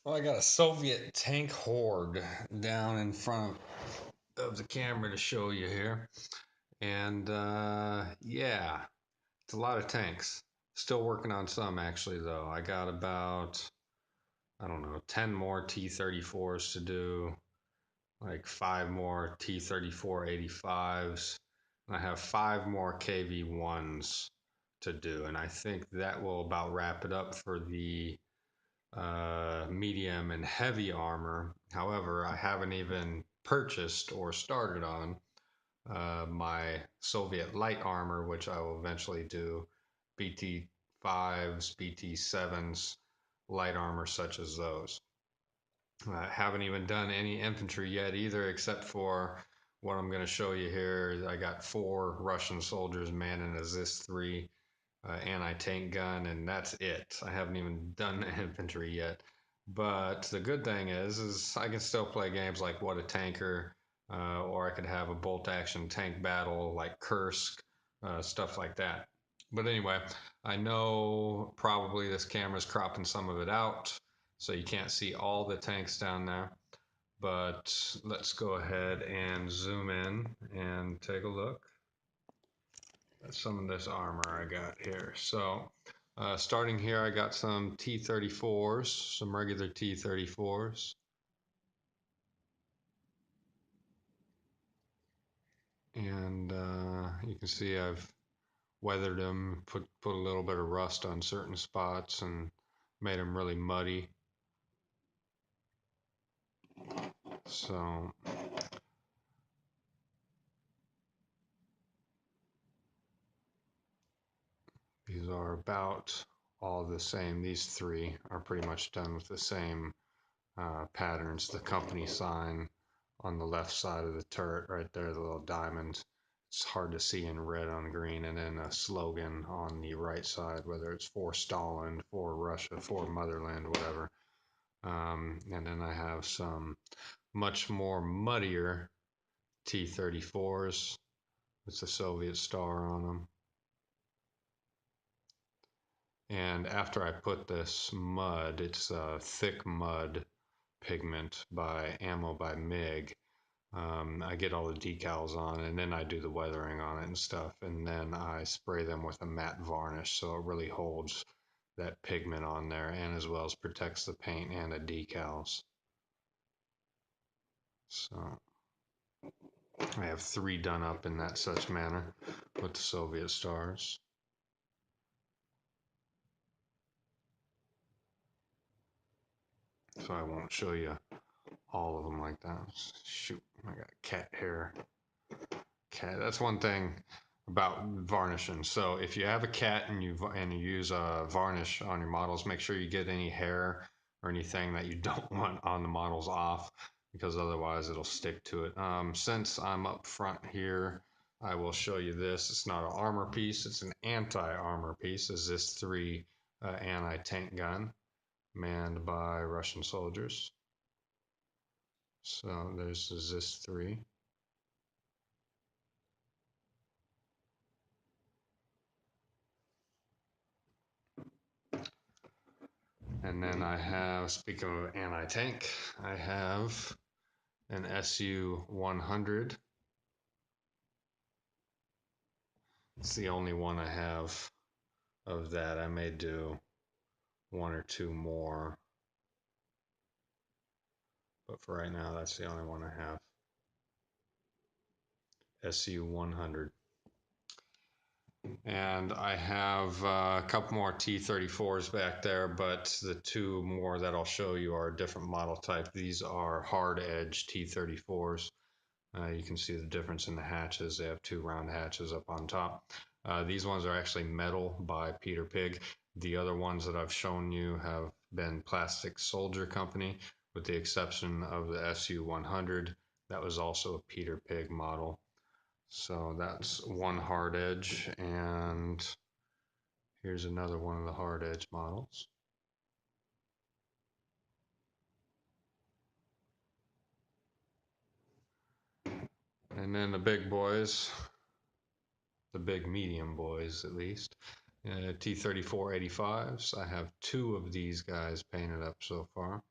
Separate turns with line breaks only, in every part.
Well, I got a Soviet tank horde down in front of the camera to show you here. And yeah, it's a lot of tanks. Still working on some actually, though. I got about, I don't know, 10 more T-34s to do, like 5 more T-34 85s. And I have 5 more KV-1s to do. And I think that will about wrap it up for the medium and heavy armor. However, I haven't even purchased or started on my Soviet light armor, which I will eventually do. BT 5s, BT 7s, light armor such as those. I haven't even done any infantry yet either, except for what I'm going to show you here. I got 4 Russian soldiers manning a ZIS-3 anti-tank gun, and that's it. I haven't even done infantry yet. But the good thing is I can still play games like What a Tanker, or I could have a bolt-action tank battle like Kursk, stuff like that. But anyway, I know probably this camera's cropping some of it out, so you can't see all the tanks down there. But let's go ahead and zoom in and take a look at some of this armor I got here. So starting here, I got some T-34s, some regular T-34s. And you can see I've weathered them, put a little bit of rust on certain spots and made them really muddy. So these are about all the same. These 3 are pretty much done with the same patterns. The company sign on the left side of the turret right there, the little diamond. It's hard to see in red on green, and then a slogan on the right side, whether it's for Stalin, for Russia, for motherland, whatever. And then I have some much more muddier T-34s with the Soviet star on them. And after I put this mud, it's a thick mud pigment by Ammo by MiG. I get all the decals on, and then I do the weathering on it and stuff, and then I spray them with a matte varnish so it really holds that pigment on there, and as well as protects the paint and the decals. So I have 3 done up in that such manner with the Soviet stars. So I won't show you all of them like that. Shoot, I got cat hair. Cat. That's one thing about varnishing. So if you have a cat and you use a varnish on your models, make sure you get any hair or anything that you don't want on the models off, because otherwise it'll stick to it. Since I'm up front here, I will show you this. It's not an armor piece, it's an anti-armor piece. Is this 3 anti-tank gun manned by Russian soldiers. So there's the ZIS-3. And then I have, speaking of anti-tank, I have an SU-100. It's the only one I have of that. I may do 1 or 2 more, but for right now, that's the only one I have. SU-100. And I have a couple more T-34s back there, but the 2 more that I'll show you are a different model type. These are hard edge T-34s. You can see the difference in the hatches. They have 2 round hatches up on top. These ones are actually metal by Peter Pig. The other ones that I've shown you have been Plastic Soldier Company, with the exception of the SU-100. That was also a Peter Pig model. So that's one hard edge, and here's another one of the hard edge models. And then the big boys, the big medium boys at least, T-34 85s. I have 2 of these guys painted up so far.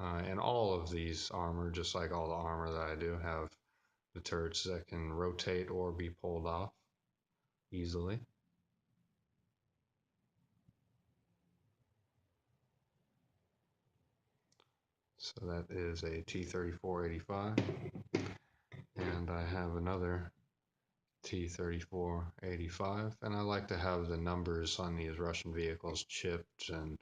And all of these armor, just like all the armor that I do, have the turrets that can rotate or be pulled off easily. So that is a T-34-85. And I have another T-34-85. And I like to have the numbers on these Russian vehicles chipped and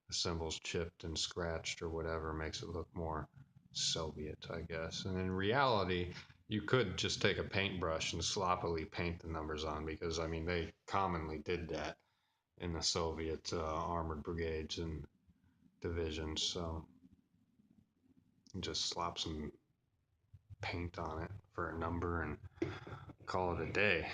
the symbols chipped and scratched or whatever makes it look more Soviet, I guess. And in reality, you could just take a paintbrush and sloppily paint the numbers on because, I mean, they commonly did that in the Soviet armored brigades and divisions. So just slop some paint on it for a number and call it a day.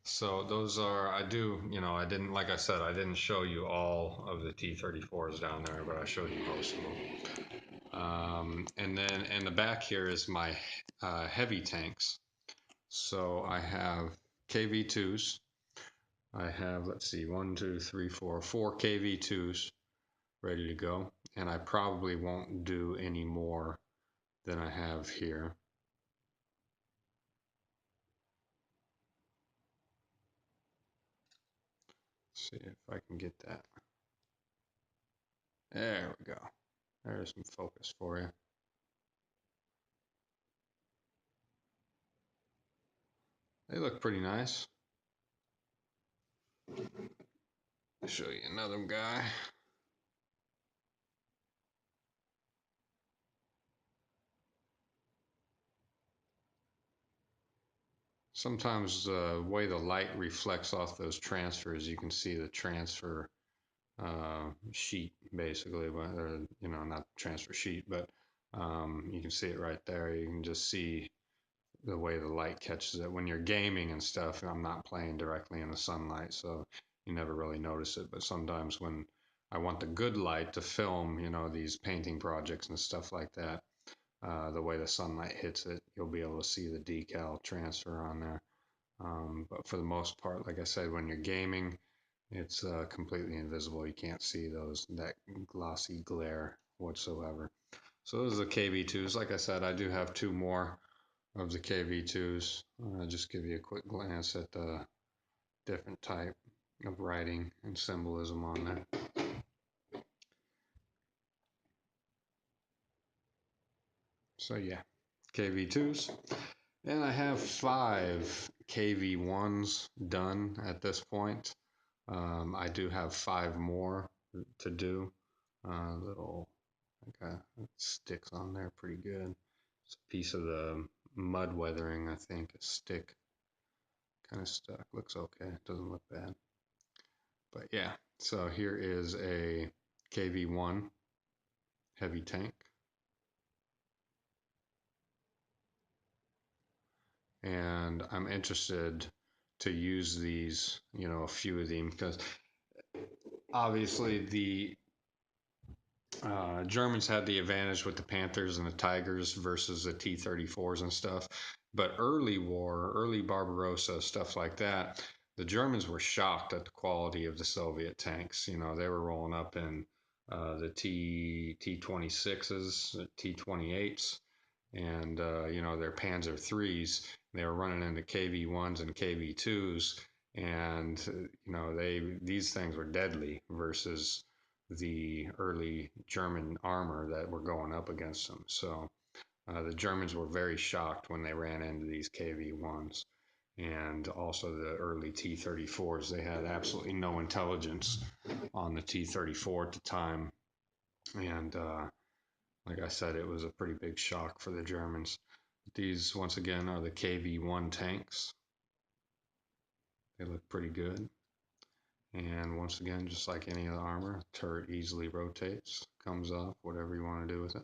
So those are, I do, I didn't, like I said, I didn't show you all of the T-34s down there, but I showed you most of them. And then in the back here is my heavy tanks. So I have KV2s. I have, let's see, 4 KV2s ready to go. And I probably won't do any more than I have here. Let's see if I can get that. There we go. There's some focus for you. They look pretty nice. I'll show you another guy. Sometimes the way the light reflects off those transfers, you can see the transfer sheet basically, or not transfer sheet, but you can see it right there. You can just see the way the light catches it. When you're gaming and stuff, I'm not playing directly in the sunlight, so you never really notice it. But sometimes when I want the good light to film, these painting projects and stuff like that, the way the sunlight hits it, you'll be able to see the decal transfer on there. But for the most part, like I said, when you're gaming, it's completely invisible. You can't see that glossy glare whatsoever. So those are the KV2s. Like I said, I do have two more of the KV2s. I'll just give you a quick glance at the different type of writing and symbolism on there. So yeah, KV2s. And I have 5 KV1s done at this point. I do have 5 more to do. Little, okay, it sticks on there pretty good. It's a piece of the mud weathering, I think. A stick kind of stuck. Looks okay. It doesn't look bad. But yeah, so here is a KV1 heavy tank. And I'm interested to use these, a few of them, because obviously the Germans had the advantage with the Panthers and the Tigers versus the T-34s and stuff. But early war, early Barbarossa, stuff like that, the Germans were shocked at the quality of the Soviet tanks. They were rolling up in the T-26s, T-28s, and their Panzer threes. They were running into KV1s and KV2s, and these things were deadly versus the early German armor that were going up against them. So the Germans were very shocked when they ran into these KV1s. And also the early T-34s. They had absolutely no intelligence on the T-34 at the time. And like I said, it was a pretty big shock for the Germans. These, once again, are the KV-1 tanks. They look pretty good. And once again, just like any other armor, turret easily rotates, comes off, whatever you want to do with it.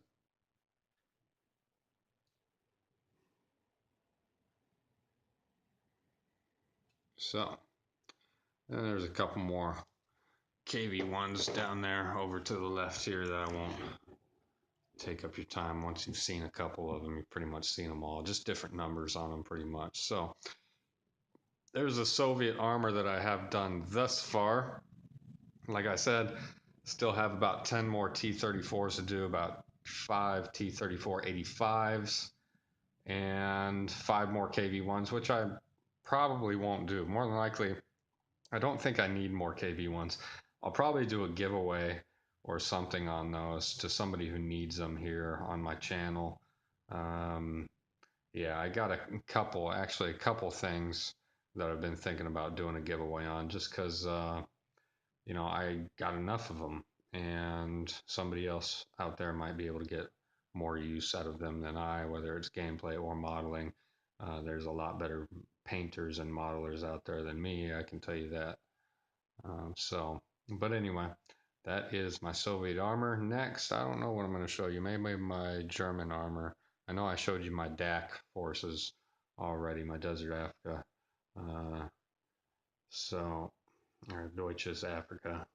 So, then there's a couple more KV-1s down there over to the left here that I won't take up your time. Once you've seen a couple of them, you've pretty much seen them all. Just different numbers on them pretty much. So, there's a Soviet armor that I have done thus far. Like I said, still have about 10 more T-34s to do, about 5 T-34-85s and 5 more KV-1s, which I probably won't do. More than likely, I don't think I need more KV-1s. I'll probably do a giveaway or something on those to somebody who needs them here on my channel. Yeah, I got actually a couple things that I've been thinking about doing a giveaway on just because, I got enough of them and somebody else out there might be able to get more use out of them than I, whether it's gameplay or modeling. There's a lot better painters and modelers out there than me, I can tell you that. But anyway, that is my Soviet armor. Next, I don't know what I'm going to show you. Maybe my German armor. I know I showed you my DAC forces already, my Desert Africa. Uh, so, or Deutsches Africa.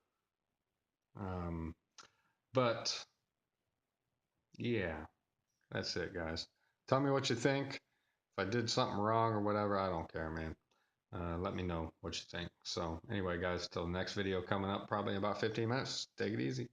Um, but yeah, that's it, guys. Tell me what you think. If I did something wrong or whatever, I don't care, man. Let me know what you think. So anyway, guys, till the next video coming up, probably in about 15 minutes. Take it easy.